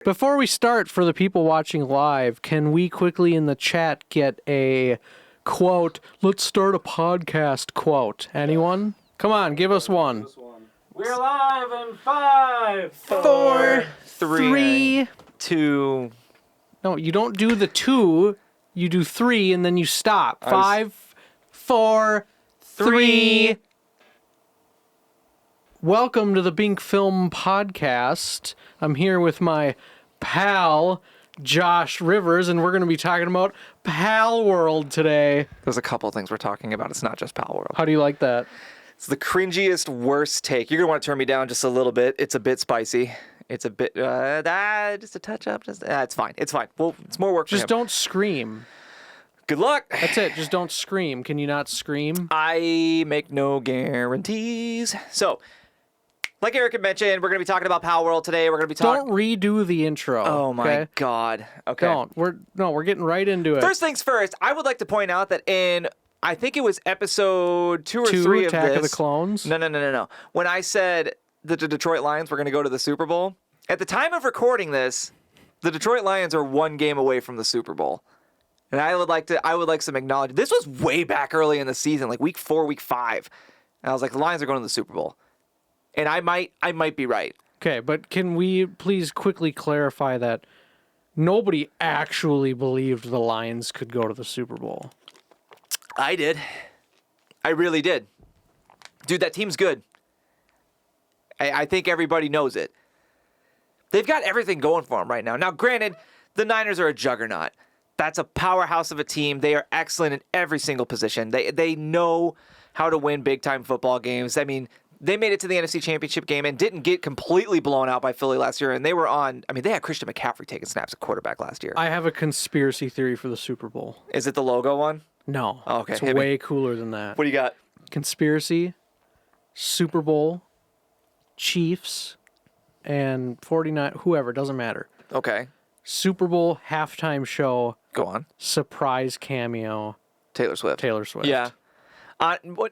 Before we start, for the people watching live, can we quickly in the chat get a quote, let's start a podcast quote? Anyone? Come on, give us one. We're live in 5, 4, 3, 3. 2. No, you don't do the 2. You do 3 and then you stop. 5, 4, 3. Welcome to the Binc Film Podcast. I'm here with my pal, Josh Rivers, and we're going to be talking about Palworld today. There's a couple of things we're talking about. It's not just Palworld. How do you like that? It's the cringiest, worst take. You're going to want to turn me down just a little bit. It's a bit spicy. It's a bit, just a touch up. It's fine. It's fine. Well, it's more work for Just him. don't scream. Good luck. That's it. Just don't scream. Can you not scream? I make no guarantees. So, like Eric had mentioned, we're going to be talking about Palworld today. We're going to be talking... Don't redo the intro. Oh, my okay? God. Okay. Don't. We're getting right into it. First things first, I would like to point out that I think it was episode 2 or 3 of Attack this. of the Clones? No. When I said the Detroit Lions were going to go to the Super Bowl, at the time of recording this, the Detroit Lions are 1 game away from the Super Bowl. And I would like some acknowledgement. This was way back early in the season, like week 4, week 5. And I was like, the Lions are going to the Super Bowl. And I might be right. Okay, but can we please quickly clarify that nobody actually believed the Lions could go to the Super Bowl? I did. I really did. Dude, that team's good. I think everybody knows it. They've got everything going for them right now. Now, granted, the Niners are a juggernaut. That's a powerhouse of a team. They are excellent in every single position. They know how to win big-time football games. I mean, they made it to the NFC Championship game and didn't get completely blown out by Philly last year. And they had Christian McCaffrey taking snaps at quarterback last year. I have a conspiracy theory for the Super Bowl. Is it the logo one? No. Oh, okay, It's hit me. way cooler than that. What do you got? Conspiracy, Super Bowl, Chiefs, and 49, whoever, doesn't matter. Okay. Super Bowl halftime show, Go on. surprise cameo, Taylor Swift. Taylor Swift. Yeah.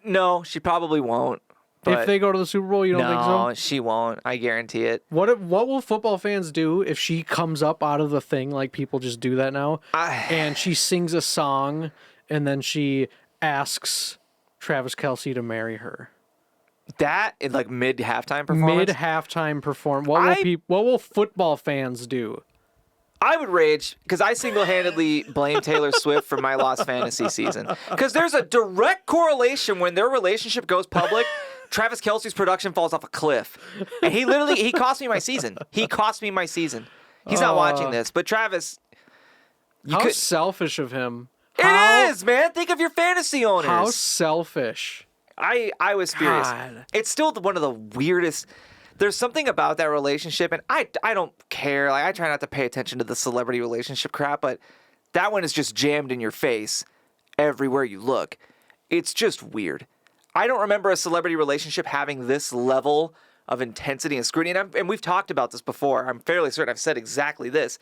No, she probably won't. But If they go to the Super Bowl, you don't think so? No, she won't. I guarantee it. What will football fans do if she comes up out of the thing like people just do that now? And she sings a song and then she asks Travis Kelce to marry her. That is like mid-halftime performance? Mid-halftime performance. What will football fans do? I would rage because I single-handedly blame Taylor Swift for my lost fantasy season. Because there's a direct correlation when their relationship goes public. Travis Kelce's production falls off a cliff. And he cost me my season. He's not watching this. But Travis, How selfish of him. It is, man. Think of your fantasy owners. How selfish. I was furious. God. It's still one of the weirdest. There's something about that relationship, and I don't care. Like, I try not to pay attention to the celebrity relationship crap, but that one is just jammed in your face everywhere you look. It's just weird. I don't remember a celebrity relationship having this level of intensity and scrutiny, and we've talked about this before. I'm fairly certain I've said exactly this.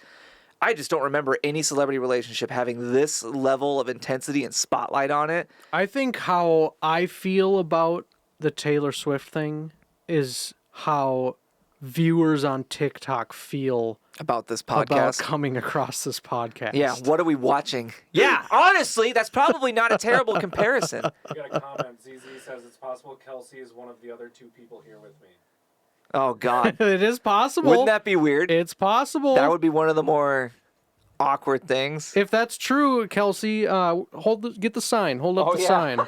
I just don't remember any celebrity relationship having this level of intensity and spotlight on it. I think how I feel about the Taylor Swift thing is how viewers on TikTok feel About this podcast. about coming across this podcast. Yeah, what are we watching? Yeah, honestly, that's probably not a terrible comparison. We got a comment. ZZ says it's possible Kelsey is one of the other 2 people here with me. Oh, God. It is possible. Wouldn't that be weird? It's possible. That would be one of the more awkward things. If that's true, Kelsey, get the sign. Hold up the yeah. sign.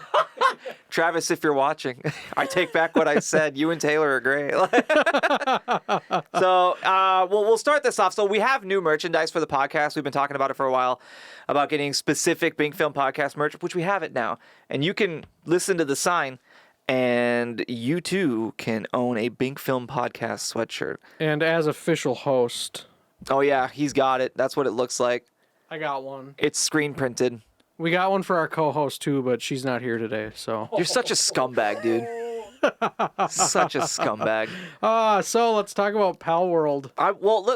Travis, if you're watching, I take back what I said. You and Taylor are great. So, we'll start this off. So we have new merchandise for the podcast. We've been talking about it for a while, about getting specific Binc Film Podcast merch, which we have it now. And you can listen to the sign, and you too can own a Binc Film Podcast sweatshirt. And as official host, Oh, yeah, he's got it. That's what it looks like. I got one. It's screen printed. We got one for our co-host too, but she's not here today, so. You're such a scumbag, dude. Such a scumbag. So let's talk about Palworld.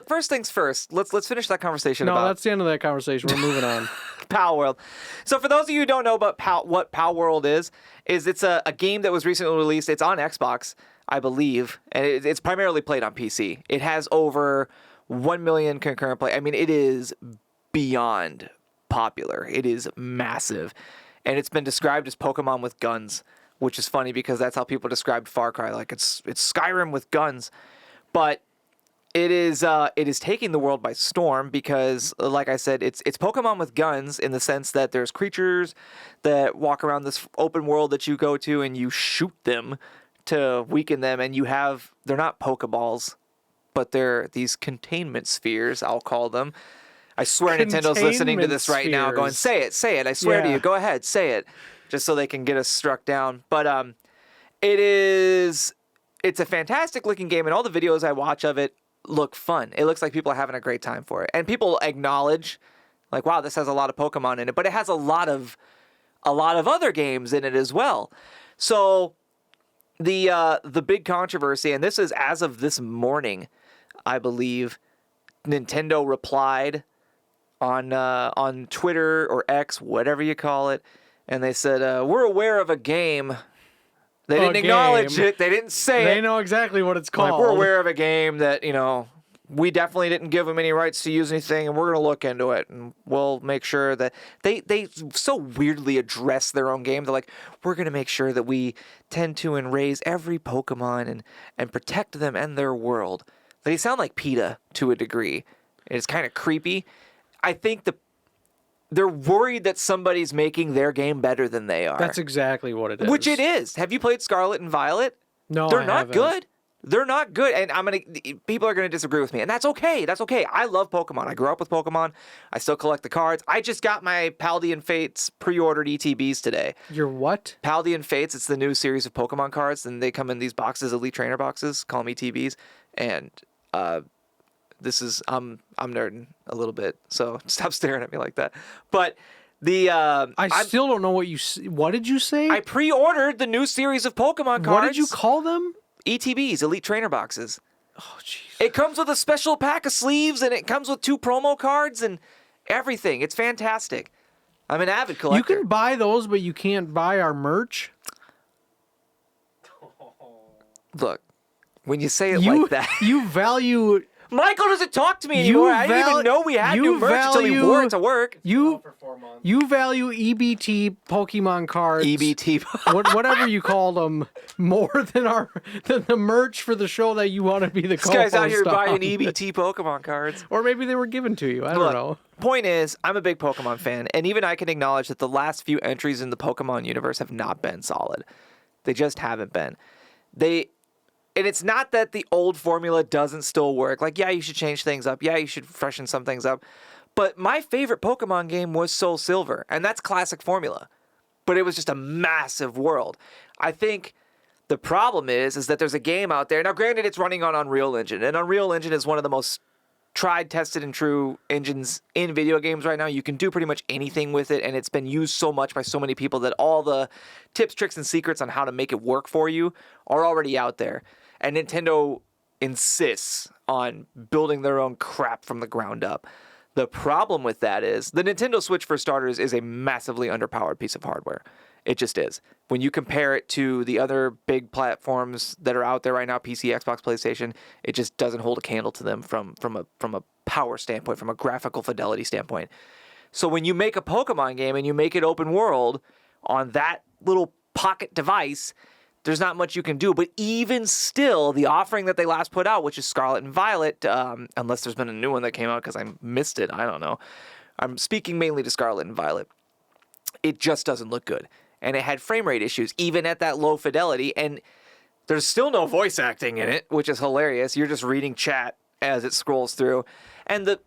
First things first. Let's finish that conversation No, about that's the end of that conversation. We're moving on. Palworld. So for those of you who don't know about what Palworld is it's a game that was recently released. It's on Xbox, I believe, and it's primarily played on PC. It has over 1 million concurrent play. I mean, it is beyond popular. It is massive. And it's been described as Pokemon with guns, which is funny because that's how people described Far Cry. Like it's Skyrim with guns. But it is taking the world by storm because, like I said, it's Pokemon with guns in the sense that there's creatures that walk around this open world that you go to and you shoot them to weaken them, and they're not Pokeballs, but they're these containment spheres, I'll call them. I swear Nintendo's listening to this right now going, say it. I swear to you. Go ahead, say it. Just so they can get us struck down. But it's a fantastic looking game, and all the videos I watch of it look fun. It looks like people are having a great time for it. And people acknowledge, like, wow, this has a lot of Pokemon in it, but it has a lot of other games in it as well. So the big controversy, and this is as of this morning, I believe, Nintendo replied on Twitter or X, whatever you call it, and they said, we're aware of a game. They didn't acknowledge it. They didn't say it. They know exactly what it's called. Like, we're aware of a game that, we definitely didn't give them any rights to use anything, and we're going to look into it, and we'll make sure that they so weirdly address their own game. They're like, we're going to make sure that we tend to and raise every Pokemon and protect them and their world. They sound like PETA to a degree. It's kind of creepy. I think they're worried that somebody's making their game better than they are. That's exactly what it is. Which it is. Have you played Scarlet and Violet? No, They're I not haven't. good. They're not good, and people are gonna disagree with me, and that's okay. That's okay. I love Pokemon. I grew up with Pokemon. I still collect the cards. I just got my Paldean Fates pre-ordered ETBs today. Your what? Paldean Fates. It's the new series of Pokemon cards, and they come in these boxes, Elite Trainer boxes. Call them ETBs, and this is I'm nerding a little bit, so stop staring at me like that. But I still don't know what did you say? I pre-ordered the new series of Pokemon cards. What did you call them? ETBs, Elite Trainer boxes. Oh, jeez. It comes with a special pack of sleeves, and it comes with 2 promo cards and everything. It's fantastic. I'm an avid collector. You can buy those, but you can't buy our merch. Look, when you say it like that, You value... Michael doesn't talk to me anymore. I didn't even know we had new merch until he wore it to work. For 4 months. You value EBT Pokemon cards, EBT. whatever you call them, more than the merch for the show that you want to be the This co-host guy's out here on. buying EBT Pokemon cards. Or maybe they were given to you. I don't Look, know. Point is, I'm a big Pokemon fan, and even I can acknowledge that the last few entries in the Pokemon universe have not been solid. They just haven't been. And it's not that the old formula doesn't still work. Like, yeah, you should change things up. Yeah, you should freshen some things up. But my favorite Pokemon game was Soul Silver, and that's classic formula. But it was just a massive world. I think the problem is that there's a game out there. Now, granted, it's running on Unreal Engine, and Unreal Engine is one of the most tried, tested, and true engines in video games right now. You can do pretty much anything with it, and it's been used so much by so many people that all the tips, tricks, and secrets on how to make it work for you are already out there. And Nintendo insists on building their own crap from the ground up. The problem with that is the Nintendo Switch, for starters, is a massively underpowered piece of hardware. It just is. When you compare it to the other big platforms that are out there right now, PC, Xbox, PlayStation, it just doesn't hold a candle to them from a power standpoint, from a graphical fidelity standpoint. So when you make a Pokemon game and you make it open world on that little pocket device, there's not much you can do. But even still, the offering that they last put out, which is Scarlet and Violet, unless there's been a new one that came out because I missed it, I don't know. I'm speaking mainly to Scarlet and Violet. It just doesn't look good. And it had frame rate issues, even at that low fidelity. And there's still no voice acting in it, which is hilarious. You're just reading chat as it scrolls through. And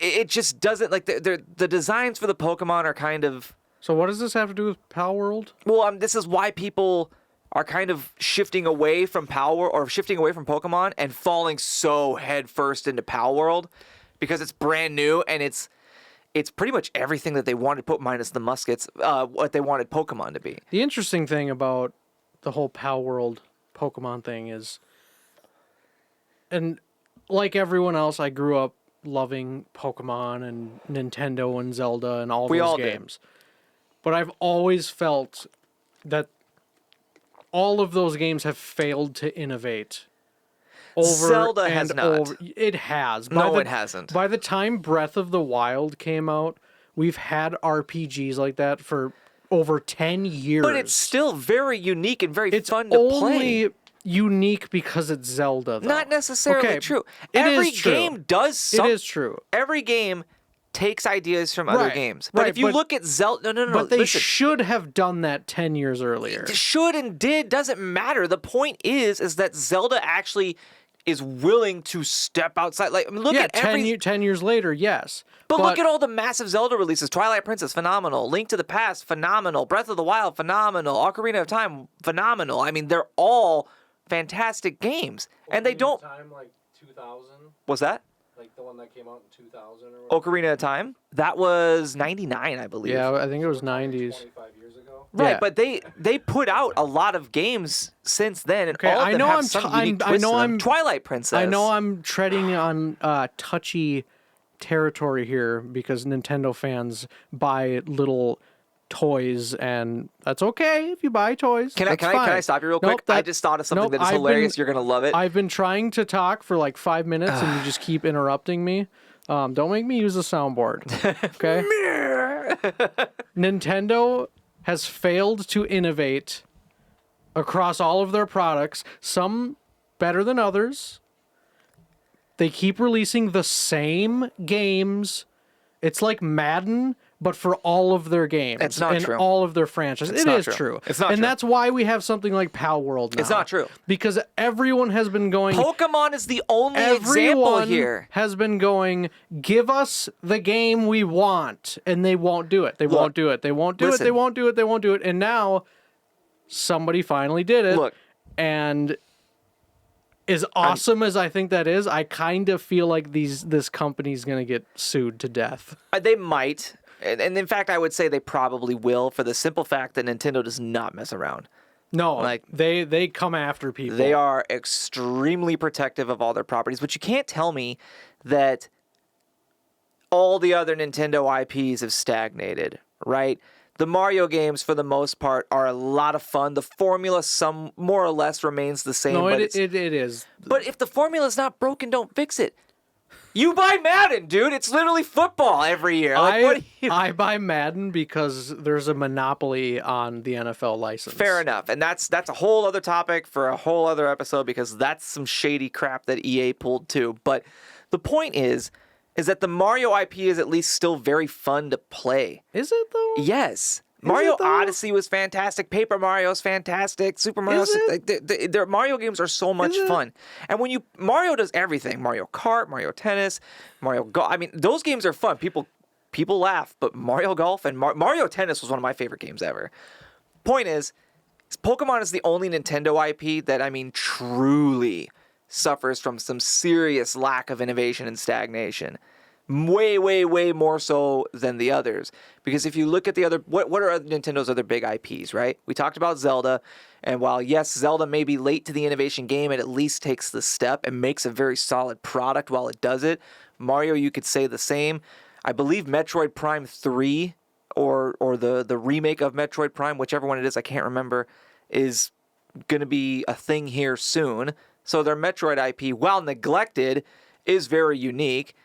it just doesn't, like, the designs for the Pokemon are kind of... So what does this have to do with Palworld? Well, this is why people are kind of shifting away from shifting away from Pokemon and falling so headfirst into Palworld because it's brand new and it's pretty much everything that they wanted, minus the muskets, what they wanted Pokemon to be. The interesting thing about the whole Palworld Pokemon thing is, and like everyone else, I grew up loving Pokemon and Nintendo and Zelda and all those games. But I've always felt that all of those games have failed to innovate over Zelda and has not. over. It has. No, it hasn't. By the time Breath of the Wild came out, we've had RPGs like that for over 10 years. But it's still very unique and very it's fun to only play. unique because it's Zelda, though. Not necessarily Okay, true. it Every is true. game does something. It is true. Every game takes ideas from other Right, games. But right, if you but- look at Zelda, no, But they listen. should have done that 10 years earlier. Should and did doesn't matter. The point is that Zelda actually is willing to step outside. Like, I mean, look Yeah, at 10 years later, yes. But look at all the massive Zelda releases. Twilight Princess, phenomenal. Link to the Past, phenomenal. Breath of the Wild, phenomenal. Ocarina of Time, phenomenal. I mean, they're all fantastic games. And they don't... Time like 2000, What's that? like the one that came out in 2000 or whatever. Ocarina of Time? That was 99, I believe. Yeah, I think it was 90s. 25 years ago. Right, Yeah. but they put out a lot of games since then, and Okay, all of I them know have I'm some t- unique I'm- I twists know to them. I'm- Twilight Princess. I know I'm treading on touchy territory here because Nintendo fans buy little toys, and that's okay if you buy toys. Can That's I fine. stop you real Nope, quick? I just thought of something nope, that is I've hilarious. been- You're gonna love it. I've been trying to talk for like 5 minutes, and you just keep interrupting me. Don't make me use a soundboard, okay? Nintendo has failed to innovate across all of their products, some better than others. They keep releasing the same games. It's like Madden, but for all of their games. It's not and true. all of their franchises. It's It not is true. true. It's not and true. that's why we have something like Palworld now. It's not true. Because everyone has been going... Pokemon is the only example Everyone here. has been going, give us the game we want, and they won't do it. They won't do it. They won't do it. listen. They won't do it. They won't do it. And now somebody finally did it. Look. And as awesome as I think that is, I kind of feel like this company's gonna get sued to death. They might. And in fact, I would say they probably will, for the simple fact that Nintendo does not mess around. No, Like- they come after people. They are extremely protective of all their properties, but you can't tell me that all the other Nintendo IPs have stagnated, right? The Mario games, for the most part, are a lot of fun. The formula, some more or less, remains the same. No, but it is. But if the formula's not broken, don't fix it. You buy Madden, dude. It's literally football every year. Like, what do you... I buy Madden because there's a monopoly on the NFL license. Fair enough. And that's a whole other topic for a whole other episode, because that's some shady crap that EA pulled too. But the point is that the Mario IP is at least still very fun to play. Is it though? Yes. Mario it, though? Odyssey was fantastic. Paper Mario's fantastic. Super Mario. Is it? Their Mario games are so much Is it? fun. And when Mario does everything. Mario Kart, Mario Tennis, Mario Golf. I mean, those games are fun. People laugh, but Mario Golf and Mario Tennis was one of my favorite games ever. Point is, Pokemon is the only Nintendo IP that, I mean, truly suffers from some serious lack of innovation and stagnation. Way, way, way more so than the others. Because if you look at the other, what are Nintendo's other big IPs, right? We talked about Zelda, and while yes, Zelda may be late to the innovation game, it at least takes the step and makes a very solid product while it does it. Mario, you could say the same. I believe Metroid Prime 3 or the remake of Metroid Prime, whichever one it is, I can't remember, is going to be a thing here soon. So their Metroid IP, while neglected, is very unique.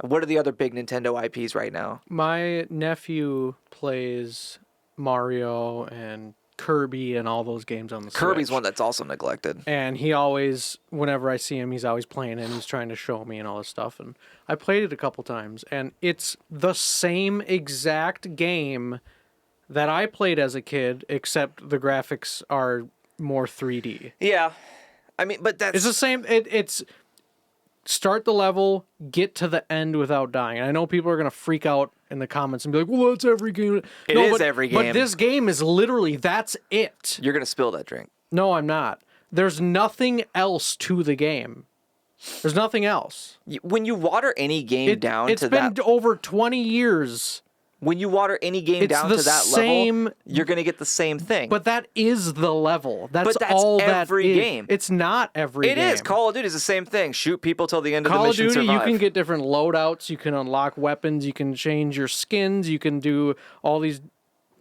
What are the other big Nintendo IPs right now? My nephew plays Mario and Kirby and all those games on the Kirby's Switch. one that's also neglected. And he always, whenever I see him, he's always playing it and he's trying to show me and all this stuff. And I played it a couple times, and it's the same exact game that I played as a kid, except the graphics are more 3D. Yeah. I mean, but that's... It's the same. It's start the level, get to the end without dying. And I know people are going to freak out in the comments and be like, well, that's every game. It is every game. But this game is literally, that's it. You're going to spill that drink. No, I'm not. There's nothing else to the game. There's nothing else. When you water any game down It's to been that... over 20 years. When you water any game It's down the to that same- level, you're going to get the same thing. But that is the level. That's But that's all every that is. game. It's not every It game. is. Call of Duty is the same thing. Shoot people till the end of Call the of mission, Duty, survive. you can get different loadouts, you can unlock weapons, you can change your skins, you can do all these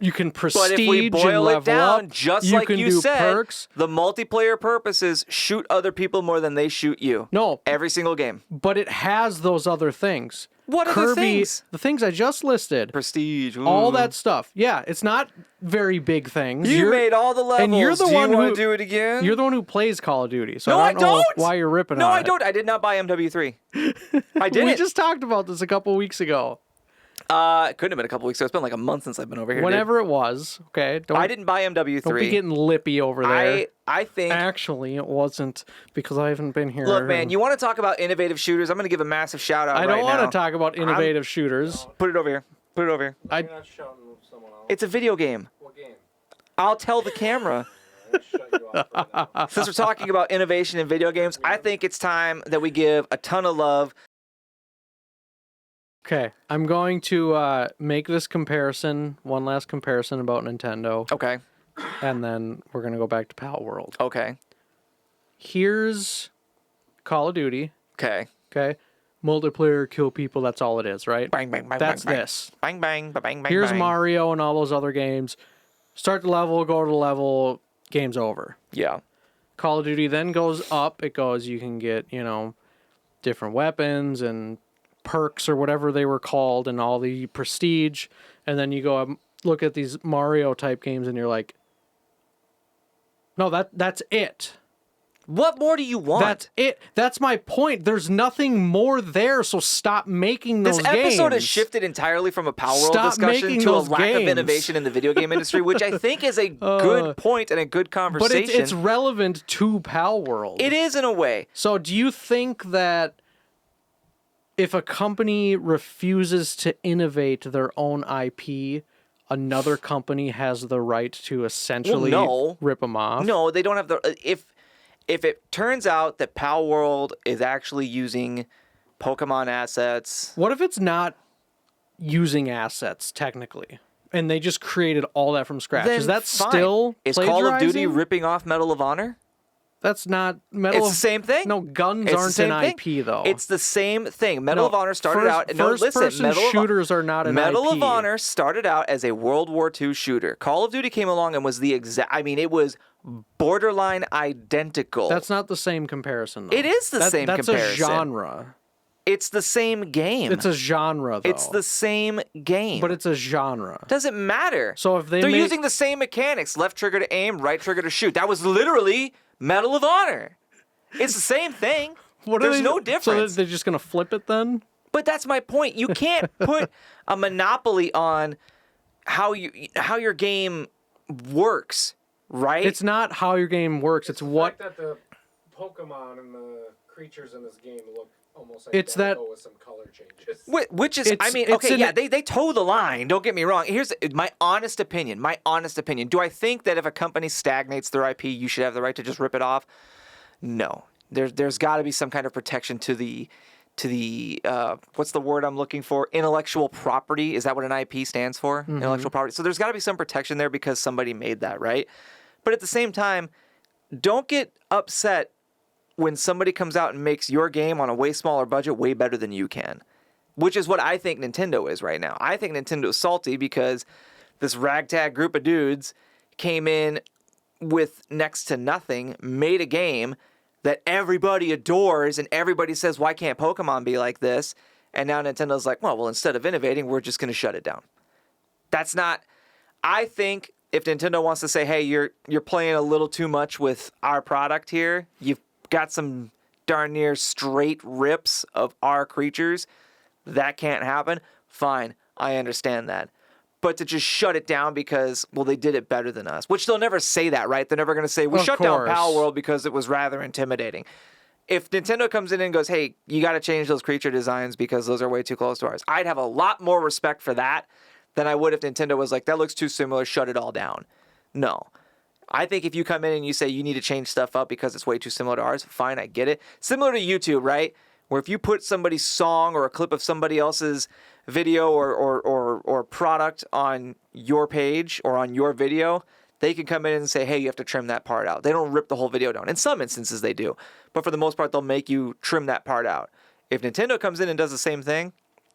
You can But prestige if we boil and it level down, up. just you like can you do said, perks. the multiplayer purposes shoot other people more than they shoot you. No, Every single game. but it has those other things. What are the Kirby, things? the things I just listed. Prestige. All ooh. that stuff. Yeah, it's not very big things. You made all the levels. and you're the do one you want who- to do it again? You're the one who plays Call of Duty, so No, I don't I know don't. why you're ripping No, on I it. don't. I did not buy MW3. I didn't. We just talked about this a couple weeks ago. It couldn't have been a couple weeks ago. It's been like a month since I've been over here. Whenever it was, okay. I didn't buy MW3. Don't be getting lippy over there. I think. Actually, it wasn't because I haven't been here. Look, man, you want to talk about innovative shooters? I'm going to give a massive shout out I right don't want now. to talk about innovative shooters. Put it over here. Put it over here. I You're not shouting at someone else. It's a video game. What game? I'll tell the camera. I'm gonna shut you off right now. Since we're talking about innovation in video games, I think it's time that we give a ton of love. Okay, I'm going to make this comparison, one last comparison about Nintendo, Okay. and then we're going to go back to Palworld. Okay. Here's Call of Duty, Okay. okay? Multiplayer, kill people, that's all it is, right? Bang, bang, bang, That's bang, bang. this. Bang, bang, bang, bang, Here's bang. Mario and all those other games. Start the level, go to the level, game's over. Yeah. Call of Duty then goes up. It goes, you can get, different weapons and perks or whatever they were called and all the prestige. And then you go look at these Mario type games and you're like, no, that's it. What more do you want? That's it. That's my point. There's nothing more there, so stop making those This episode has games. shifted entirely from a Palworld Stop discussion making to a those lack of games. innovation in the video game industry, which I think is a good point and a good But conversation. it's relevant to Palworld. It is in a way. So do you think that if a company refuses to innovate their own IP, another company has the right to essentially no. rip them off? No, they don't have the. If it turns out that Palworld is actually using Pokemon assets, What if it's not using assets technically, and they just created all that from scratch? then Is that fine. still Is Call of Duty plagiarizing? ripping off Medal of Honor? That's not Medal It's of the same thing. No, guns It's the aren't same an thing. IP though. It's the same thing. Medal No, of Honor started out. No, listen. First-person Medal of shooters are not an Medal IP. of Honor started out as a World War II shooter. Call of Duty came along and was the exact. I mean, it was borderline identical. That's not the same comparison though. It is the same that's comparison. a genre. It's the same game. It's a genre though. It's the same game. But it's a genre. Doesn't matter. So if they're using the same mechanics, left trigger to aim, right trigger to shoot. That was literally Medal of Honor. It's the same thing. There's no difference. So they're just gonna flip it then? But that's my point. You can't put a monopoly on how your game works, right? It's not how your game works. It's The what fact that the Pokemon and the creatures in this game look almost It's identical that- with some color changes. Which is, I mean, it's okay, an- yeah, they toe the line. Don't get me wrong. Here's my honest opinion. My honest opinion. Do I think that if a company stagnates their IP, you should have the right to just rip it off? No. There's got to be some kind of protection to the what's the word I'm looking for? Intellectual property. Is that what an IP stands for? Mm-hmm. Intellectual property. So there's got to be some protection there because somebody made that, right? But at the same time, don't get upset when somebody comes out and makes your game on a way smaller budget way better than you can, which is what I think Nintendo is right now. I think Nintendo is salty because this ragtag group of dudes came in with next to nothing, made a game that everybody adores and everybody says, why can't Pokemon be like this? And now Nintendo's like, well, instead of innovating, we're just going to shut it down. That's not, I think if Nintendo wants to say, hey, you're playing a little too much with our product here, you've got some darn near straight rips of our creatures, that can't happen, fine, I understand that. But to just shut it down because, well, they did it better than us, which they'll never say that, right? They're never going to say, we Of shut down course. Palworld because it was rather intimidating. If Nintendo comes in and goes, hey, you got to change those creature designs because those are way too close to ours, I'd have a lot more respect for that than I would if Nintendo was like, that looks too similar, shut it all down. No. I think if you come in and you say you need to change stuff up because it's way too similar to ours, fine, I get it. Similar to YouTube, right? Where if you put somebody's song or a clip of somebody else's video or product on your page or on your video, they can come in and say, hey, you have to trim that part out. They don't rip the whole video down. In some instances they do. But for the most part, they'll make you trim that part out. If Nintendo comes in and does the same thing,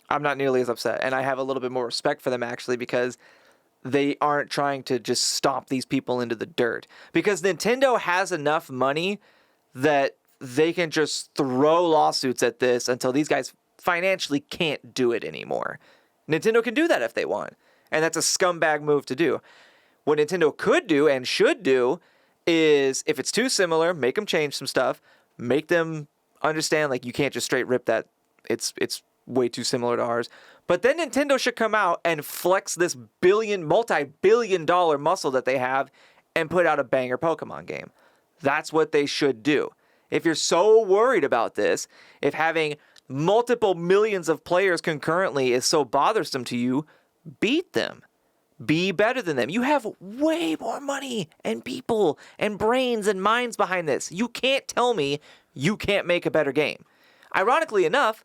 I'm not nearly as upset. And I have a little bit more respect for them, actually, because they aren't trying to just stomp these people into the dirt. Because Nintendo has enough money that they can just throw lawsuits at this until these guys financially can't do it anymore. Nintendo can do that if they want. And that's a scumbag move to do. What Nintendo could do and should do is, if it's too similar, make them change some stuff. Make them understand, like, you can't just straight rip that. It's way too similar to ours. But then Nintendo should come out and flex this multi-billion-dollar muscle that they have and put out a banger Pokemon game. That's what they should do. If you're so worried about this, if having multiple millions of players concurrently is so bothersome to you, beat them. Be better than them. You have way more money and people and brains and minds behind this. You can't tell me you can't make a better game. Ironically enough,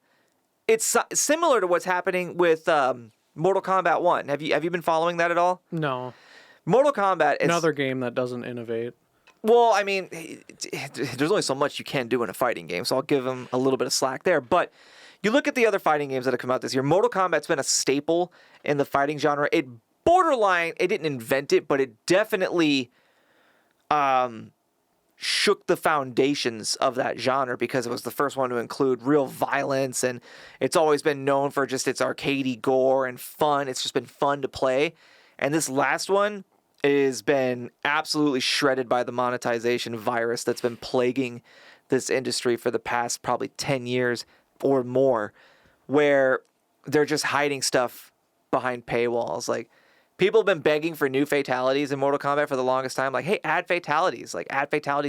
it's similar to what's happening with Mortal Kombat 1. Have you been following that at all? No. Mortal Kombat is Another game that doesn't innovate. Well, I mean, there's only so much you can do in a fighting game, so I'll give them a little bit of slack there. But you look at the other fighting games that have come out this year. Mortal Kombat's been a staple in the fighting genre. It didn't invent it, but it definitely shook the foundations of that genre because it was the first one to include real violence, and it's always been known for just its arcadey gore and fun. It's just been fun to play. And this last one has been absolutely shredded by the monetization virus that's been plaguing this industry for the past probably 10 years or more, where they're just hiding stuff behind paywalls. Like, people have been begging for new fatalities in Mortal Kombat for the longest time. Like, hey, add fatalities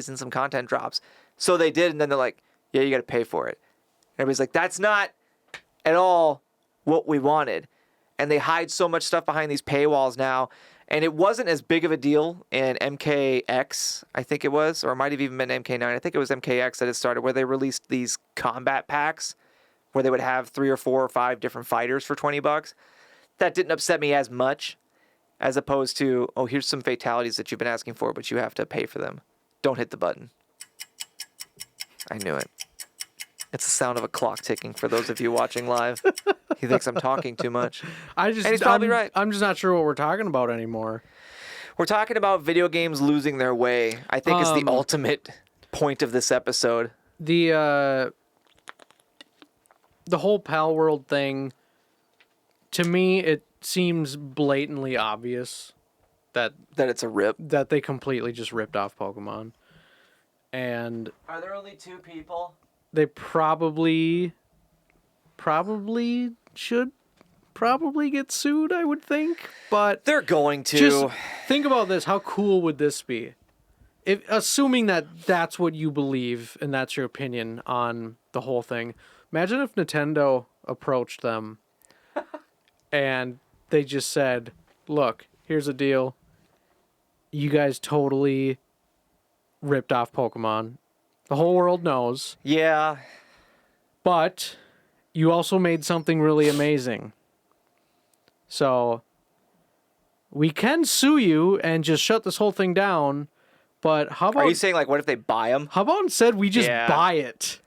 in some content drops. So they did, and then they're like, yeah, you got to pay for it. And everybody's like, that's not at all what we wanted. And they hide so much stuff behind these paywalls now. And it wasn't as big of a deal in MKX, I think it was, or it might have even been MK9. I think it was MKX that it started, where they released these combat packs where they would have 3 or 4 or 5 different fighters for $20. That didn't upset me as much as opposed to, oh, here's some fatalities that you've been asking for, but you have to pay for them. Don't hit the button. I knew it. It's the sound of a clock ticking for those of you watching live. He thinks I'm talking too much. And he's probably right. I'm just not sure what we're talking about anymore. We're talking about video games losing their way, I think is the ultimate point of this episode. The whole Palworld thing, to me, it seems blatantly obvious that it's a rip. That they completely just ripped off Pokemon. And are there only 2 people? They probably should get sued, I would think. But they're going to. Just think about this. How cool would this be? Assuming that that's what you believe and that's your opinion on the whole thing. Imagine if Nintendo approached them and they just said, look, here's a deal. You guys totally ripped off Pokemon. The whole world knows. Yeah. But you also made something really amazing. So we can sue you and just shut this whole thing down. But how about... Are you saying, like, what if they buy them? How about instead we just buy it?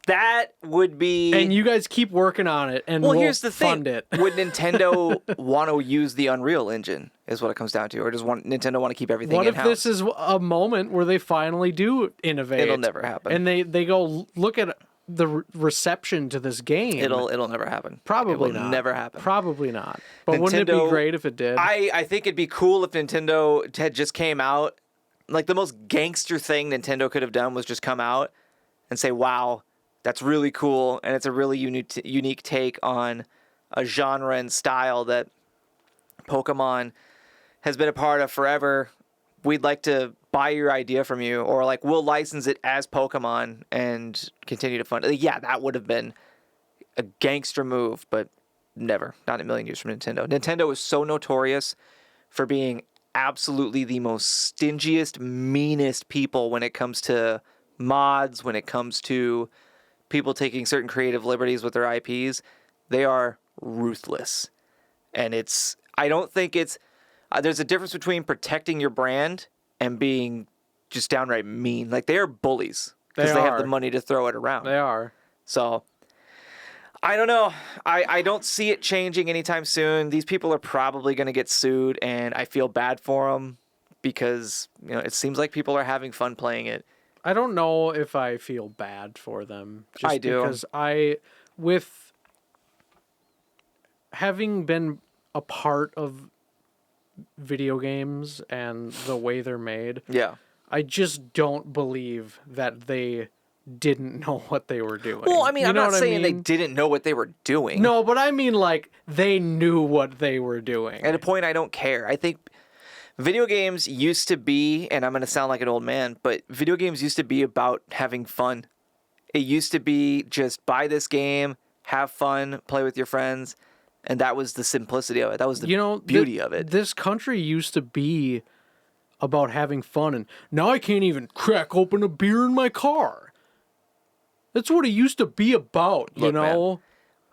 That would be... And you guys keep working on it, and we'll here's the fund thing. it. Would Nintendo want to use the Unreal Engine, is what it comes down to? Or does Nintendo want to keep everything in-house? What if this is a moment where they finally do innovate? It'll never happen. And they go look at the reception to this game. It'll never happen. Probably it will not. Never happen. Probably not. But wouldn't it be great if it did? I think it'd be cool if Nintendo had just came out. Like, the most gangster thing Nintendo could have done was just come out and say, wow, that's really cool, and it's a really unique take on a genre and style that Pokemon has been a part of forever. We'd like to buy your idea from you, or, like, we'll license it as Pokemon and continue to fund it. Yeah, that would have been a gangster move, but never. Not in a million years from Nintendo. Nintendo is so notorious for being absolutely the most stingiest, meanest people when it comes to mods, when it comes to people taking certain creative liberties with their IPs. They are ruthless. And I don't think there's a difference between protecting your brand and being just downright mean. Like, they are bullies because they have the money to throw it around. They are. So I don't know. I don't see it changing anytime soon. These people are probably going to get sued, and I feel bad for them because it seems like people are having fun playing it. I don't know if I feel bad for them. Just I do. Because with having been a part of video games and the way they're made, Yeah. I just don't believe that they didn't know what they were doing. Well, I mean, I'm not saying they mean? didn't know what they were doing. No, but I mean, like, they knew what they were doing. At a point, I don't care. I think video games used to be, and I'm going to sound like an old man, but video games used to be about having fun. It used to be just buy this game, have fun, play with your friends, and that was the simplicity of it. That was the beauty of it. This country used to be about having fun, and now I can't even crack open a beer in my car. That's what it used to be about, Look, man,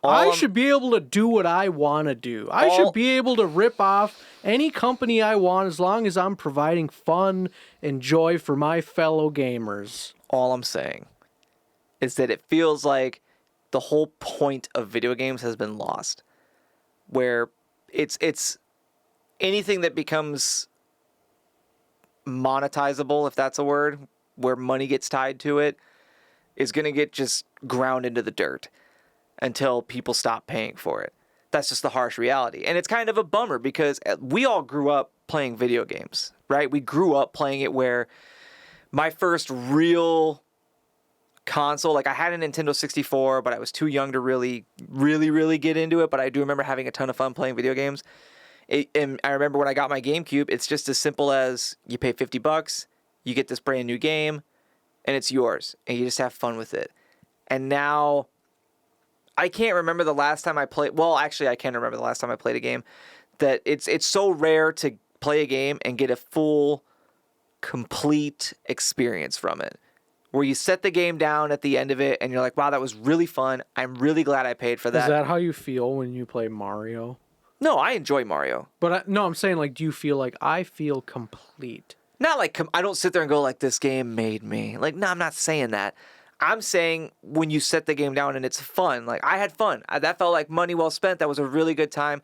I should be able to do what I want to do. I should be able to rip off any company I want as long as I'm providing fun and joy for my fellow gamers. All I'm saying is that it feels like the whole point of video games has been lost. Where it's anything that becomes monetizable, if that's a word, where money gets tied to it, is going to get just ground into the dirt until people stop paying for it. That's just the harsh reality. And it's kind of a bummer because we all grew up playing video games, right? We grew up playing it where my first real console, like I had a Nintendo 64, but I was too young to really get into it. But I do remember having a ton of fun playing video games. And I remember when I got my GameCube, it's just as simple as you pay $50, you get this brand new game, and it's yours, and you just have fun with it. And now, I can't remember the last time I played. Well, actually, I can remember the last time I played a game. That it's so rare to play a game and get a full, complete experience from it, where you set the game down at the end of it, and you're like, "Wow, that was really fun. I'm really glad I paid for that." Is that how you feel when you play Mario? No, I enjoy Mario. But no, I'm saying, like, do you feel like I feel complete? Not like I don't sit there and go like, this game made me. Like, no, I'm not saying that. I'm saying when you set the game down and it's fun. Like, I had fun. That felt like money well spent. That was a really good time.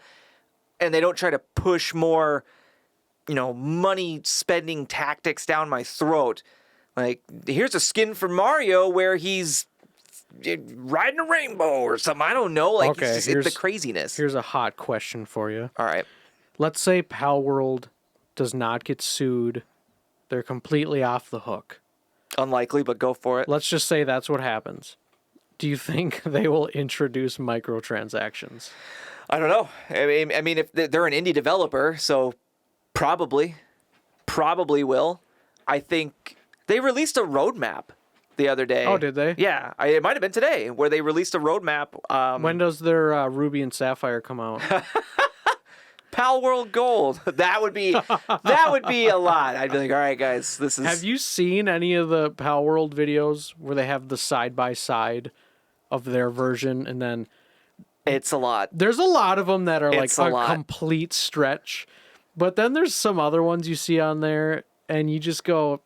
And they don't try to push more, money spending tactics down my throat. Like, here's a skin for Mario where he's riding a rainbow or something. I don't know. Like, okay, it's the craziness. Here's a hot question for you. All right. Let's say Palworld does not get sued. They're completely off the hook. Unlikely, but go for it. Let's just say that's what happens. Do you think they will introduce microtransactions? I don't know. I mean, if they're an indie developer, so probably will. I think they released a roadmap the other day. Oh, did they? Yeah, it might have been today where they released a roadmap. When does their Ruby and Sapphire come out? Palworld Gold. That would be a lot. I'd be like, all right, guys, this is. Have you seen any of the Palworld videos where they have the side by side of their version, and then it's a lot. There's a lot of them that are like a complete stretch, but then there's some other ones you see on there, and you just go,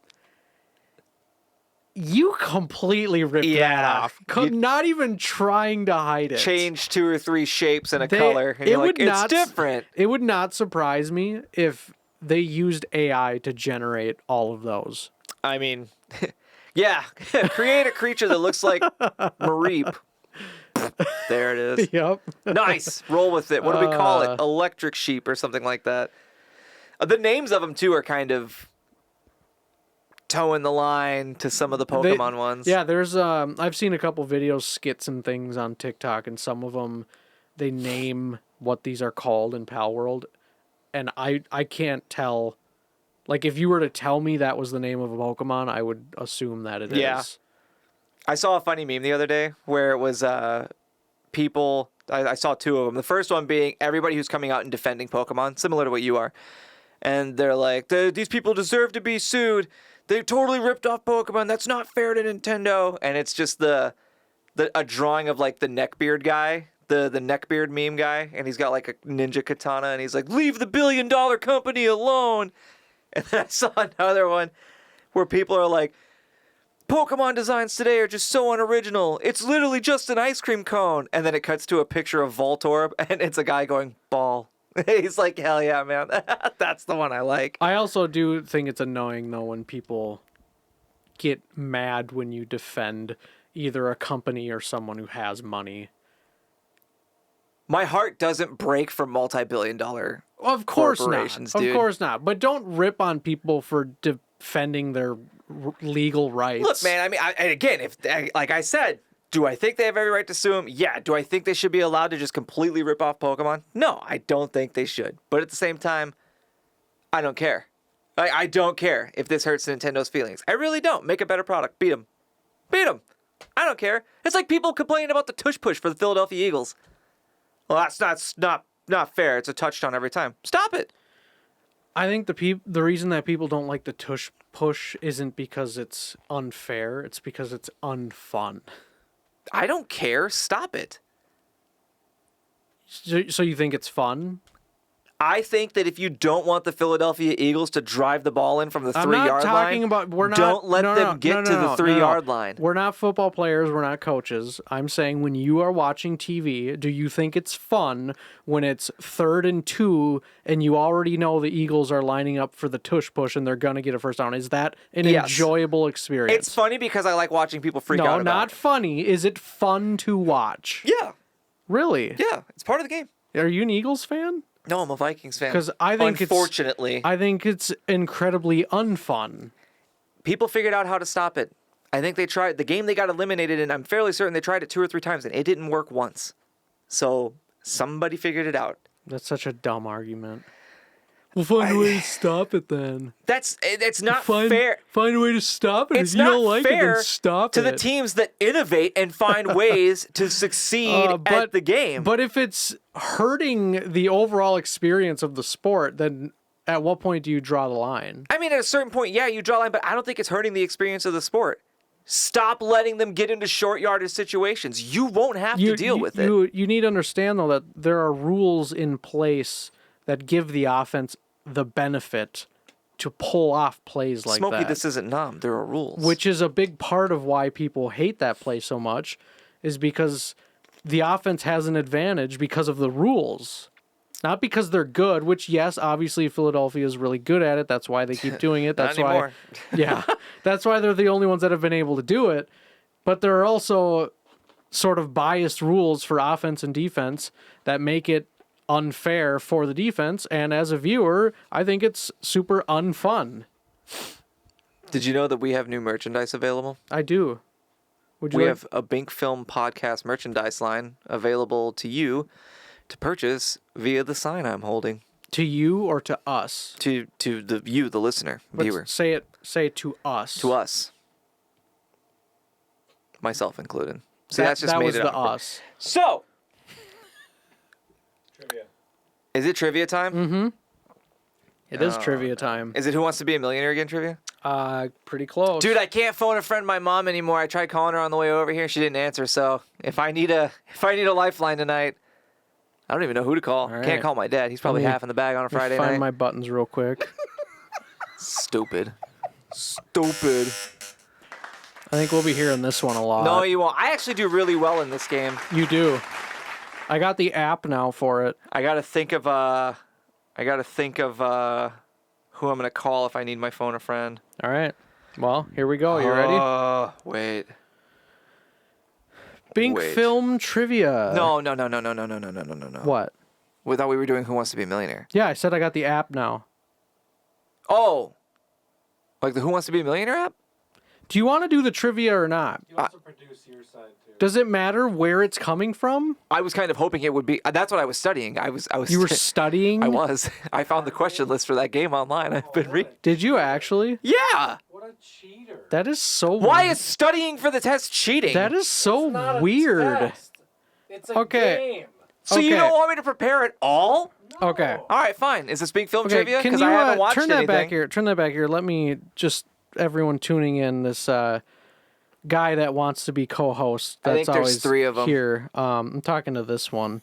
you completely ripped that off. Not even trying to hide it. Change 2 or 3 shapes and a color. And you're like, it's different. It would not surprise me if they used AI to generate all of those. I mean, yeah. Create a creature that looks like Mareep. There it is. Yep. Nice. Roll with it. What do we call it? Electric sheep or something like that. The names of them, too, are kind of towing the line to some of the Pokemon ones. Yeah, there's I've seen a couple videos, skits and things on TikTok, and some of them they name what these are called in Palworld, and I can't tell. Like, if you were to tell me that was the name of a Pokemon, I would assume that it is. I saw a funny meme the other day where it was people. I saw 2 of them. The first one being everybody who's coming out and defending Pokemon, similar to what you are, and they're like, these people deserve to be sued. They totally ripped off Pokemon. That's not fair to Nintendo. And it's just a drawing of like the neckbeard guy, the neckbeard meme guy, and he's got like a ninja katana, and he's like, "Leave the $1 billion company alone." And then I saw another one where people are like, Pokemon designs today are just so unoriginal. It's literally just an ice cream cone. And then it cuts to a picture of Voltorb, and it's a guy going, ball. He's like, hell yeah, man. That's the one I like. I also do think it's annoying, though, when people get mad when you defend either a company or someone who has money. My heart doesn't break for multi-billion-dollar Of course corporations, not. dude. Of course not. But don't rip on people for defending their legal rights. Look, man, I mean, and again, if like I said, do I think they have every right to sue him? Yeah. Do I think they should be allowed to just completely rip off Pokemon? No, I don't think they should. But at the same time, I don't care. I don't care if this hurts Nintendo's feelings. I really don't. Make a better product. Beat them. Beat them. I don't care. It's like people complaining about the tush push for the Philadelphia Eagles. Well, that's not fair. It's a touchdown every time. Stop it. I think the reason that people don't like the tush push isn't because it's unfair. It's because it's unfun. I don't care. Stop it. So you think it's fun? I think that if you don't want the Philadelphia Eagles to drive the ball in from the 3 yard line, don't let them get to the 3 yard line. We're not football players. We're not coaches. I'm saying when you are watching TV, do you think it's fun when it's 3rd and 2 and you already know the Eagles are lining up for the tush push and they're going to get a first down? Is that an enjoyable experience? It's funny because I like watching people freak out about it. No, not funny. Is it fun to watch? Yeah. Really? Yeah. It's part of the game. Are you an Eagles fan? No, I'm a Vikings fan. Because I think unfortunately, I think it's incredibly unfun. People figured out how to stop it. I think they tried the game they got eliminated in. I'm fairly certain they tried it 2 or 3 times and it didn't work once. So somebody figured it out. That's such a dumb argument. We'll find a way to stop it then. It's not fair. Find a way to stop it. It's if you not don't like fair it, then stop to it. the teams that innovate and find ways to succeed at the game. But if it's hurting the overall experience of the sport, then at what point do you draw the line? I mean, at a certain point, yeah, you draw a line, but I don't think it's hurting the experience of the sport. Stop letting them get into short yardage situations. You won't have to deal with it. You need to understand, though, that there are rules in place that give the offense the benefit to pull off plays like Smokey, that. this isn't Nom. There are rules. Which is a big part of why people hate that play so much, is because the offense has an advantage because of the rules. Not because they're good, which, yes, obviously Philadelphia is really good at it. That's why they keep doing it. That's Not anymore. Yeah, that's why they're the only ones that have been able to do it. But there are also sort of biased rules for offense and defense that make it unfair for the defense, and as a viewer, I think it's super unfun. Did you know that we have new merchandise available? I do. We have a Binc Film podcast merchandise line available to you to purchase via the sign I'm holding. To you or to us? To the listener, viewer. Say it to us. To us. Myself included. See, That that's just made was it the awkward. us. So, Trivia. is it trivia time? Mm-hmm. It is trivia time. Is it Who Wants to Be a Millionaire again trivia? Pretty close. Dude, I can't phone a friend my mom anymore. I tried calling her on the way over here. She didn't answer. So if I need a lifeline tonight, I don't even know who to call. All Can't right. call my dad. He's probably Let me- half in the bag on a Let me Friday find night. my buttons real quick. Stupid. I think we'll be hearing this one a lot. No, you won't. I actually do really well in this game. You do. I got the app now for it. I gotta think of who I'm gonna call if I need my phone a friend. All right. Well, here we go. You ready? Wait. Binc wait. Film Trivia. No. What? We thought we were doing Who Wants to Be a Millionaire. Yeah, I said I got the app now. Oh. Like the Who Wants to Be a Millionaire app? Do you want to do the trivia or not? You also produce your side too. Does it matter where it's coming from? I was kind of hoping it would be. That's what I was studying. I was. You were studying? I was. I found the question list for that game online. I've been reading. Did you actually? Yeah. What a cheater. That is so Why is studying for the test cheating? That is so Not a weird. test. It's a Okay. game. So you Okay. don't want me to prepare at all? Okay. All right, fine. Is this Binc Film Okay, trivia? can Because you I haven't watched turn that anything. back here? Turn that back here. Let me just everyone tuning in this guy that wants to be co-host. I That's think there's always 3 of 'em. here. I'm talking to this one.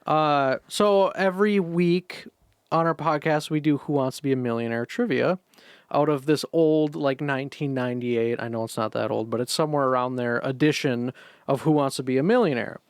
So every week on our podcast we do Who Wants to Be a Millionaire trivia. out of this old, like 1998, I know it's not that old, but it's somewhere around there, edition of Who Wants to Be a Millionaire.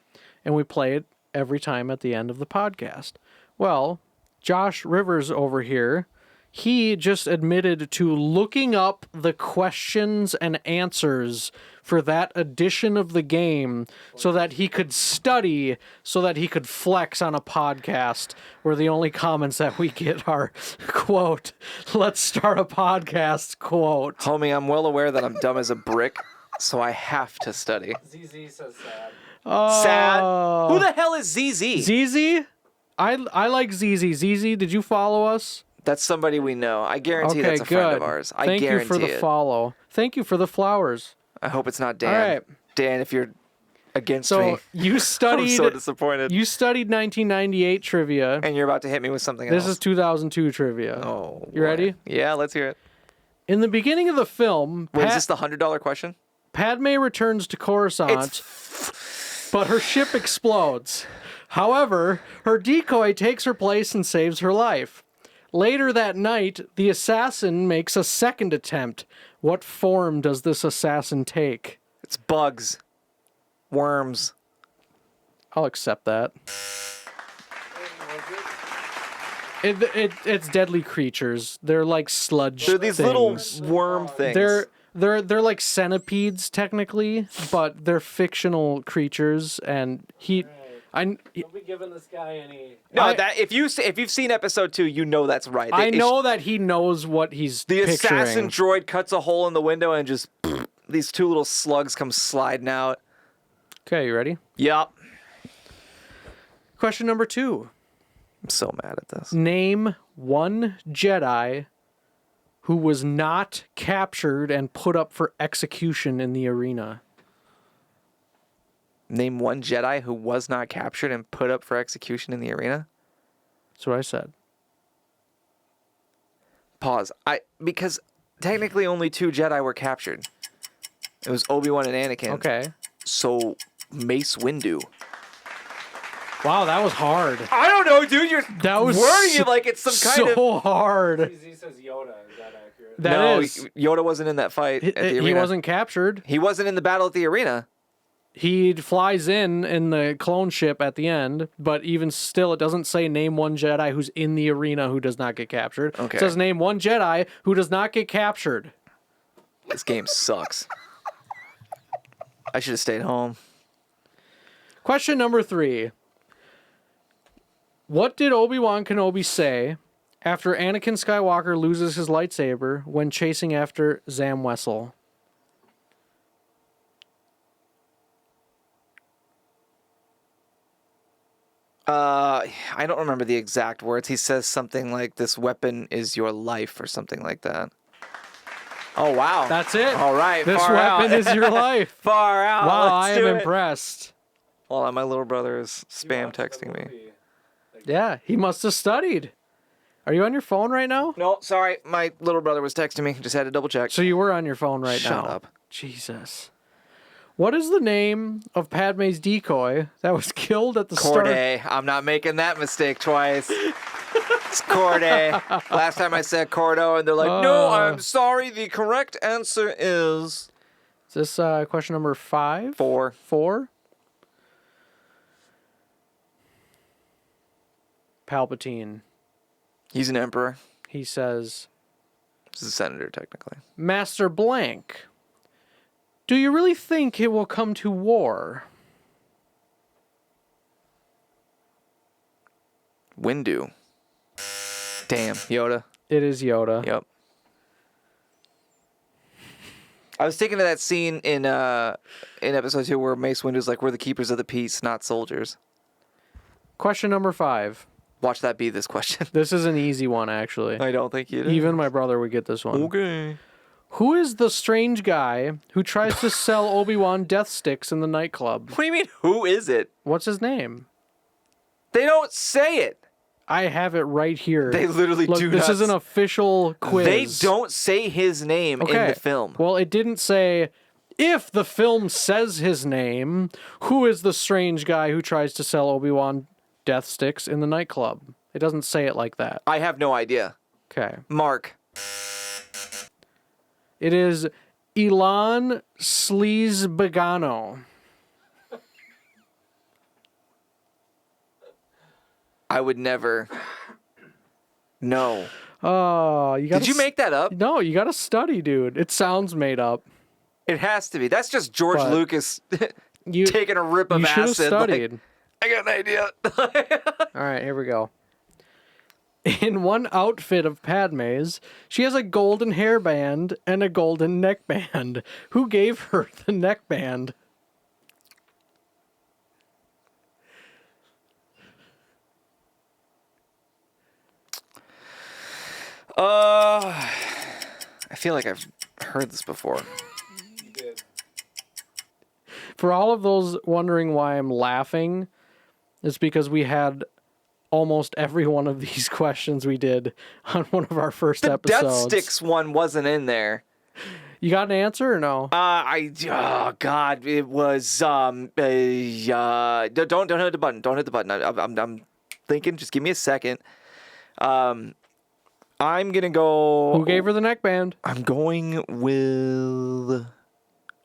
And we play it every time at the end of the podcast. Well, Josh Rivers over here, he just admitted to looking up the questions and answers for that edition of the game so that he could study, so that he could flex on a podcast where the only comments that we get are, quote, let's start a podcast, quote. Homie, I'm well aware that I'm dumb as a brick, so I have to study. ZZ says sad. Sad? Who the hell is ZZ? ZZ? I like ZZ. ZZ, did you follow us? That's somebody we know. I guarantee that's a friend of ours. I Thank guarantee you for the follow. Thank you for the flowers. I hope it's not Dan. All right. Dan, if you're against So me, you studied. I'm so disappointed. You studied 1998 trivia. And you're about to hit me with something This else. is 2002 trivia. Oh, you ready? Yeah, let's hear it. In the beginning of the film, Wait, is this the $100 question? Padme returns to Coruscant, but her ship explodes. However, her decoy takes her place and saves her life. Later that night, the assassin makes a second attempt. What form does this assassin take? It's bugs. Worms. I'll accept that. It's deadly creatures. They're like sludge They're these things. little worm things. They're like centipedes technically, but they're fictional creatures. And Don't be giving this guy any. No, if you've seen episode 2, you know that's right. I know that he knows what he's the picturing. assassin droid cuts a hole in the window and just these two little slugs come sliding out. Okay, you ready? Yup. Question number 2. I'm so mad at this. Name one Jedi who was not captured and put up for execution in the arena. Name one Jedi who was not captured and put up for execution in the arena? That's what I said. Pause. Because technically only 2 Jedi were captured. It was Obi-Wan and Anakin. Okay. So Mace Windu. Wow, that was hard. I don't know, dude. You're wording it like it's some kind of... So hard. ZZ says Yoda. Is that accurate? That is. Yoda wasn't in that fight at the arena. He wasn't captured. He wasn't in the battle at the arena. He flies in the clone ship at the end, but even still, it doesn't say name one Jedi who's in the arena who does not get captured. Okay. It says name one Jedi who does not get captured. This game sucks. I should have stayed home. Question number 3. What did Obi-Wan Kenobi say after Anakin Skywalker loses his lightsaber when chasing after Zam Wesell? I don't remember the exact words. He says something like, "This weapon is your life," or something like that. Oh, wow. That's it. All right. This far weapon out. is your life. Far out. Wow, I Let's am do it. impressed. Hold on, my little brother is You spam watched the texting me. movie. Yeah, he must have studied. Are you on your phone right now? No, sorry. My little brother was texting me. Just had to double check. So you were on your phone right now. Shut up. Jesus. What is the name of Padme's decoy that was killed at the start? Corday. I'm not making that mistake twice. It's Corday. Last time I said Cordo, and they're like, "No, I'm sorry. The correct answer is Is this question number 5? 4." 4? Palpatine. He's an emperor. He says, He's a senator, technically. Master Blank, do you really think it will come to war? Windu. Damn, Yoda. It is Yoda. Yep. I was thinking of that scene in episode 2 where Mace Windu's like, "We're the keepers of the peace, not soldiers." Question number 5. Watch that be this question. This is an easy one, actually. I don't think you do. Even my brother would get this one. Okay. Who is the strange guy who tries to sell Obi-Wan death sticks in the nightclub? What do you mean, who is it? What's his name? They don't say it. I have it right here. They literally Look, do this not. is an official quiz. They don't say his name in the film. Well, it didn't say, if the film says his name, who is the strange guy who tries to sell Obi-Wan death sticks in the nightclub? It doesn't say it like that. I have no idea. Okay. Mark. It is Elon Sleazebagano. I would never. No. Oh, you got. Did you make that up? No, you got to study, dude. It sounds made up. It has to be. That's just George But Lucas You taking a rip of you should have acid. studied. Like, I got an idea. All right, here we go. In one outfit of Padme's, she has a golden hairband and a golden neckband. Who gave her the neckband? I feel like I've heard this before. You did. For all of those wondering why I'm laughing, it's because we had almost every one of these questions we did on one of our first The Death episodes. Sticks one wasn't in there. You got an answer or no? Oh God, it was don't hit the button. Don't hit the button. I'm thinking. Just give me a second. I'm gonna go. Who gave her the neckband? I'm going with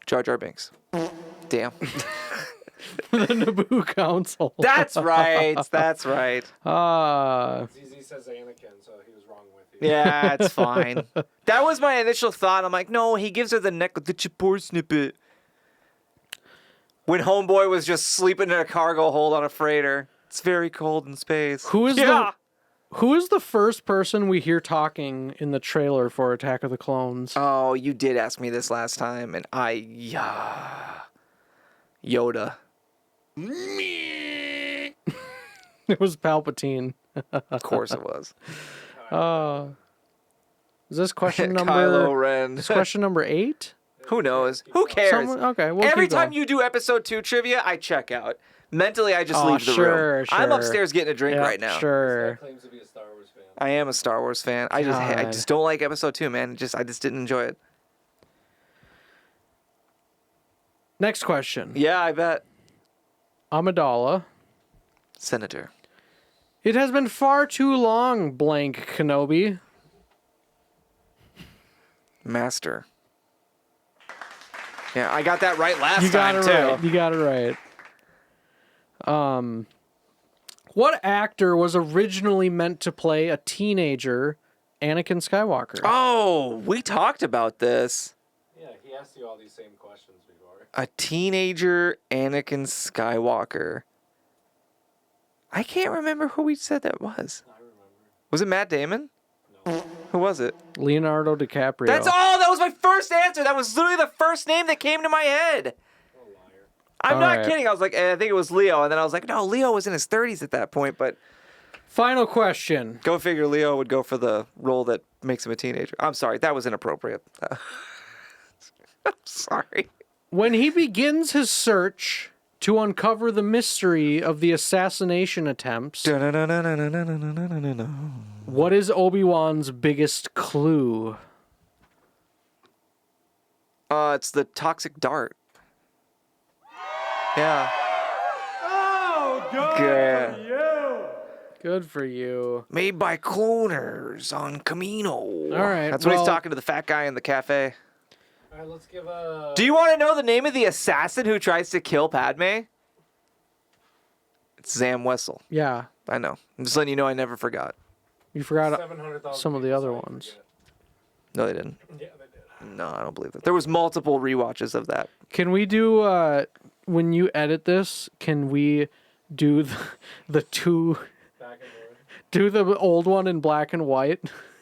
Jar Jar Binks. Damn. The Naboo Council. That's right. That's right. ZZ says Anakin, so he was wrong with you. Yeah, it's fine. That was my initial thought. I'm like, no, he gives her the neck with the chipor snippet. When Homeboy was just sleeping in a cargo hold on a freighter. It's very cold in space. Who is the first person we hear talking in the trailer for Attack of the Clones? Oh, you did ask me this last time, and Yoda. It was Palpatine. Of course it was. Is this question number? Kylo Ren. Is question number 8? Who knows? Who cares? Okay, we'll Every keep time going. you do episode 2 trivia, I check out. Mentally, I just leave the room. Sure. I'm upstairs getting a drink Yeah, right now. This Sure. guy claims to be a Star Wars fan. I am a Star Wars fan. I God. just don't like episode 2, man. I just didn't enjoy it. Next question. Yeah, I bet. Amidala. Senator. It has been far too long, blank Kenobi. Master. Yeah, I got that right last You got time it too. right. You got it right. What actor was originally meant to play a teenager Anakin Skywalker? Oh, we talked about this. Yeah, he asked you all these same questions before. A teenager Anakin Skywalker. I can't remember who we said that was. I remember. Was it Matt Damon? No. Who was it? Leonardo DiCaprio. That's all. That was my first answer. That was literally the first name that came to my head. What a liar. I'm All not right. kidding. I was like, I think it was Leo. And then I was like, no, Leo was in his 30s at that point. But Final question. go figure Leo would go for the role that makes him a teenager. I'm sorry. That was inappropriate. I'm sorry. When he begins his search to uncover the mystery of the assassination attempts, what is Obi-Wan's biggest clue? It's the toxic dart. Yeah. Oh, Yeah. Good for you. Made by cloners on Camino. All right, That's when he's well- talking to the fat guy in the cafe. All right, let's give a... Do you want to know the name of the assassin who tries to kill Padme? It's Zam Wessel. Yeah, I know. I'm just letting you know I never forgot. you forgot 700,000 some of the people other saw you ones. forget. No, they didn't. Yeah, they did. No, I don't believe that. There was multiple rewatches of that. Can we do, when you edit this, can we do the two, Back and forth. do the old one in black and white,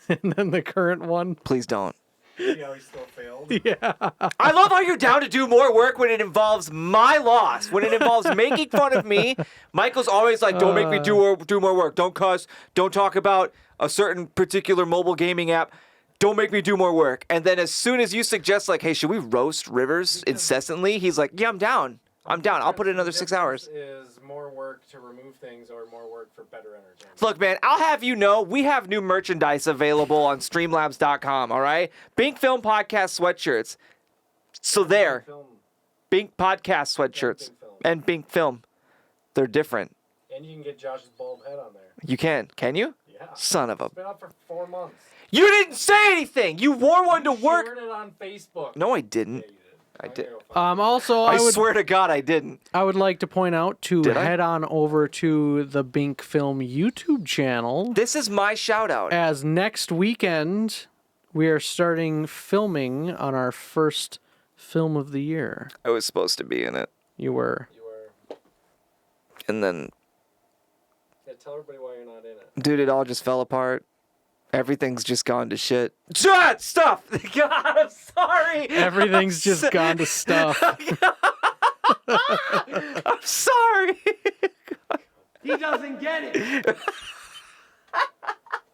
and then the current one? Please don't. See how he still failed? Yeah. I love how you're down to do more work when it involves my loss. When it involves making fun of me, Michael's always like, don't make me do more work. Don't cuss. Don't talk about a certain particular mobile gaming app. Don't make me do more work. And then as soon as you suggest, like, hey, should we roast Rivers incessantly? He's like, yeah, I'm down. I'm down. I'll put in another 6 hours. Is more work to remove things or more work for better entertainment? Look, man, I'll have you know, we have new merchandise available on streamlabs.com, all right? Binc Film Podcast sweatshirts. So there, Film. Binc Podcast sweatshirts Binc Film. and Binc Film. They're different. And you can get Josh's bald head on there. You can you? Yeah. Son of a... It's been out for 4 months. You didn't say anything. You wore one to work. Shared it on Facebook. No, I didn't. Yeah, you did. I did. Also, I swear to God, I didn't. I would like to point out to Did I? head on over to the Binc Film YouTube channel, This is my shout out. as next weekend we are starting filming on our first film of the year. I was supposed to be in it, You were. You were. and then, Yeah, tell everybody why you're not in it. dude, it all just fell apart. Everything's just gone to shit. Shut! Stop! God, I'm sorry. Everything's just gone to stuff. I'm sorry. He doesn't get it.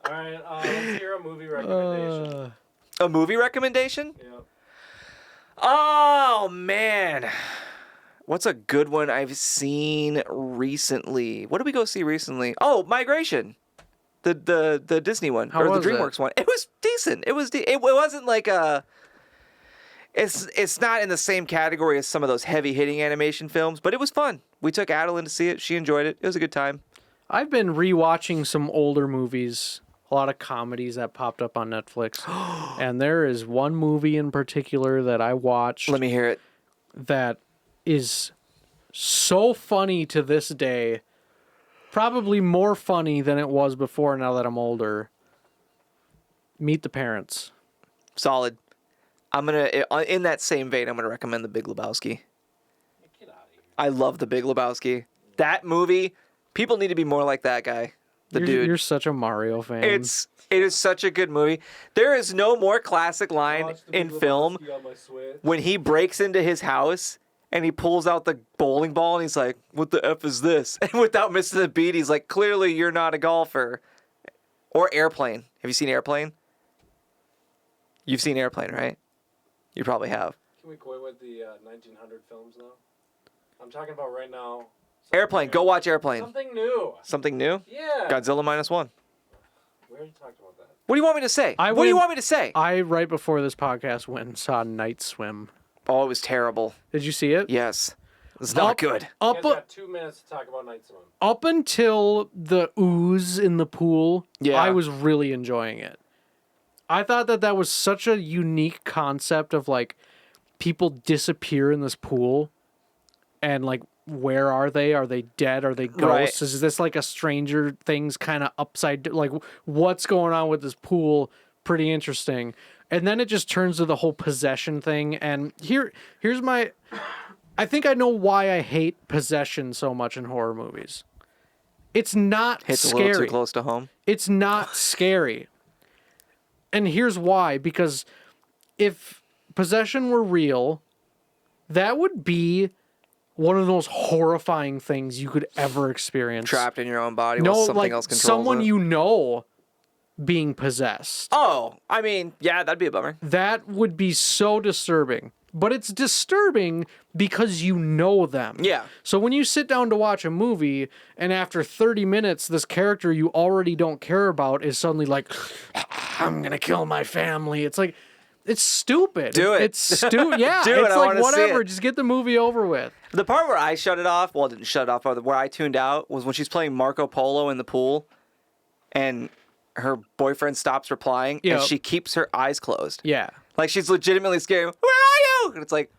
All right, let's hear a movie recommendation. A movie recommendation? Yeah. Oh man, what's a good one I've seen recently? What did we go see recently? Oh, Migration, the Disney one How or was the DreamWorks one. It was decent. It was. It wasn't like a. It's not in the same category as some of those heavy hitting animation films, but it was fun. We took Adeline to see it. She enjoyed it. It was a good time. I've been rewatching some older movies, a lot of comedies that popped up on Netflix. And there is one movie in particular that I watched Let me hear it. that is so funny to this day. Probably more funny than it was before now that I'm older. Meet the Parents. Solid. I'm gonna in that same vein. I'm gonna recommend The Big Lebowski. Get out of here. I love The Big Lebowski. That movie. People need to be more like that guy. You're such a Mario fan. It is such a good movie. There is no more classic line Watch the in Big film Lebowski on my Switch. when he breaks into his house and he pulls out the bowling ball and he's like, "What the F is this?" And without missing a beat, he's like, "Clearly you're not a golfer." Or Airplane. Have you seen Airplane? You've seen Airplane, right? You probably have. Can we quit with the 1900 films now? I'm talking about right now. Airplane. Go watch Airplane. Something new. Something new? Yeah. Godzilla -1. We already talked about that. What do you want me to say? I What do you went- want me to say? I, right before this podcast, went and saw Night Swim. Oh, it was terrible. Did you see it? Yes. It's not good. You Up, guys got 2 minutes to talk about Night Swim. up until the ooze in the pool, Yeah. I was really enjoying it. I thought that was such a unique concept of like people disappear in this pool and like where are they? Are they dead? Are they ghosts? Right. Is this like a Stranger Things kind of upside like what's going on with this pool? Pretty interesting. And then it just turns to the whole possession thing and here's my I think I know why I hate possession so much in horror movies. It's not Hits a scary. little too close to home. It's not scary. And here's why. Because if possession were real, that would be one of the most horrifying things you could ever experience. Trapped in your own body No, while something like else controls someone it. you know being possessed. Oh, I mean, yeah, that'd be a bummer. That would be so disturbing. But it's disturbing because you know them. Yeah. So when you sit down to watch a movie and after 30 minutes, this character you already don't care about is suddenly like, I'm going to kill my family. It's like, it's stupid. Do it. It's stupid. Yeah. Do it. It's I like, wanna see whatever. it. Just get the movie over with. The part where I shut it off, well, I didn't shut it off, but where I tuned out was when she's playing Marco Polo in the pool and her boyfriend stops replying Yeah. and she keeps her eyes closed. Yeah. Like she's legitimately scared. Where are you? And it's like,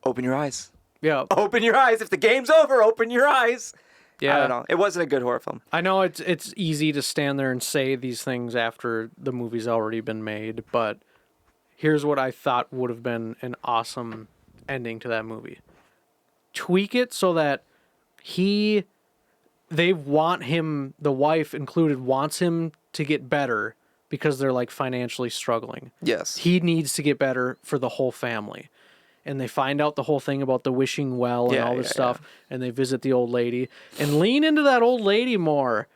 open your eyes. Yeah. Open your eyes. If the game's over, open your eyes. Yeah. I don't know. It wasn't a good horror film. I know it's easy to stand there and say these things after the movie's already been made, but here's what I thought would have been an awesome ending to that movie. Tweak it so that they want him, the wife included, wants him to get better because they're like financially struggling. Yes. He needs to get better for the whole family. And they find out the whole thing about the wishing well and Yeah, all this yeah, stuff. And they visit the old lady and lean into that old lady more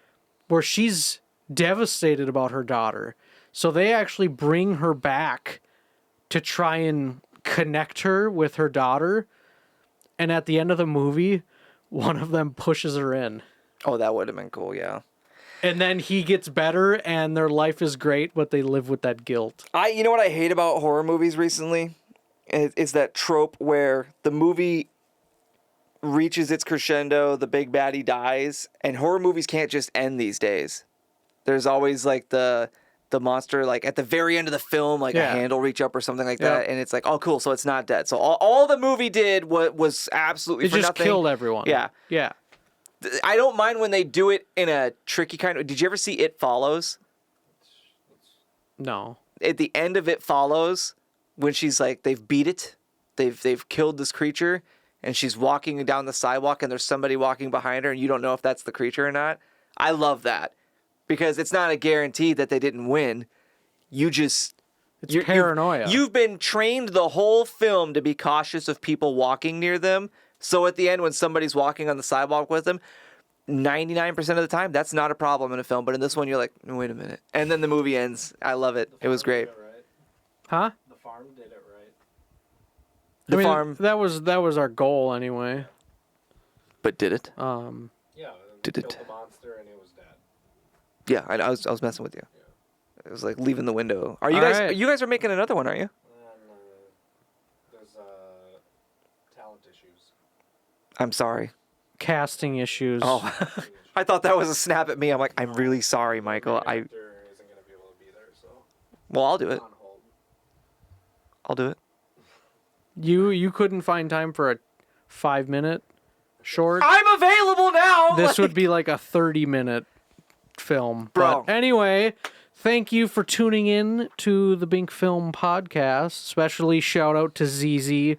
where she's devastated about her daughter. So they actually bring her back to try and connect her with her daughter. And at the end of the movie, one of them pushes her in. Oh, that would have been cool, yeah. And then he gets better and their life is great, but they live with that guilt. You know what I hate about horror movies recently? Is that trope where the movie reaches its crescendo, the big baddie dies, and horror movies can't just end these days. There's always like the the monster, like at the very end of the film, like a handle reach up or something like that, and it's like, oh, cool, so it's not dead. So all the movie did was absolutely for just nothing. killed everyone. Yeah. Yeah. I don't mind when they do it in a tricky kind of. Did you ever see It Follows? No. At the end of It Follows, when she's like, they've beat it, they've killed this creature, and she's walking down the sidewalk, and there's somebody walking behind her, and you don't know if that's the creature or not. I love that because it's not a guarantee that they didn't win. It's paranoia. You've been trained the whole film to be cautious of people walking near them. So at the end, when somebody's walking on the sidewalk with them, 99% of the time, that's not a problem in a film. But in this one, you're like, wait a minute. And then the movie ends. I love it. It was great. Huh? The farm did it right. The farm. That was our goal anyway. But did it? Yeah. Did Killed it? the monster and it was dead. Yeah, I was messing with you. Yeah. It was like leaving the window. Are you All guys? right. You guys are making another one, aren't you? And there's talent issues. I'm sorry. Casting issues. Oh, I thought that was a snap at me. I'm like, I'm really sorry, Michael. The actor isn't going to be able to be there, so Well, I'll do it. on hold. I'll do it. You couldn't find time for a 5-minute short. I'm available now. This would be like a 30-minute film. Bro. But anyway, thank you for tuning in to the Binc Film Podcast. Especially shout out to ZZ.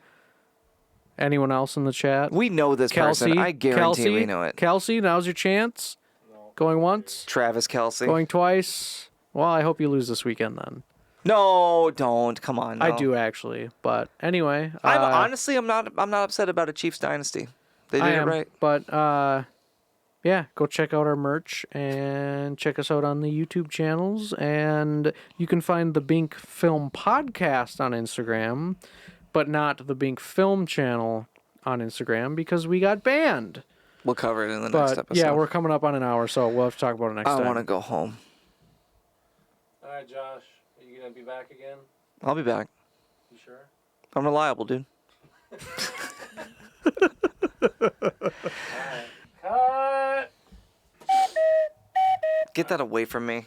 Anyone else in the chat? We know this person. I guarantee we know it. Kelsey, now's your chance. No. Going once, Travis Kelce. going twice. Well, I hope you lose this weekend then. No, don't. Come on. No. I do actually, but anyway. Honestly, I'm not upset about a Chiefs dynasty. They did it right. But yeah, go check out our merch and check us out on the YouTube channels. And you can find the Binc Film Podcast on Instagram, but not the Binc Film channel on Instagram because we got banned. We'll cover it in the next But episode. yeah, we're coming up on an hour, so we'll have to talk about it next I time. want to go home. All right, Josh. Are you going to be back again? I'll be back. You sure? I'm reliable, dude. Cut! Get that away from me.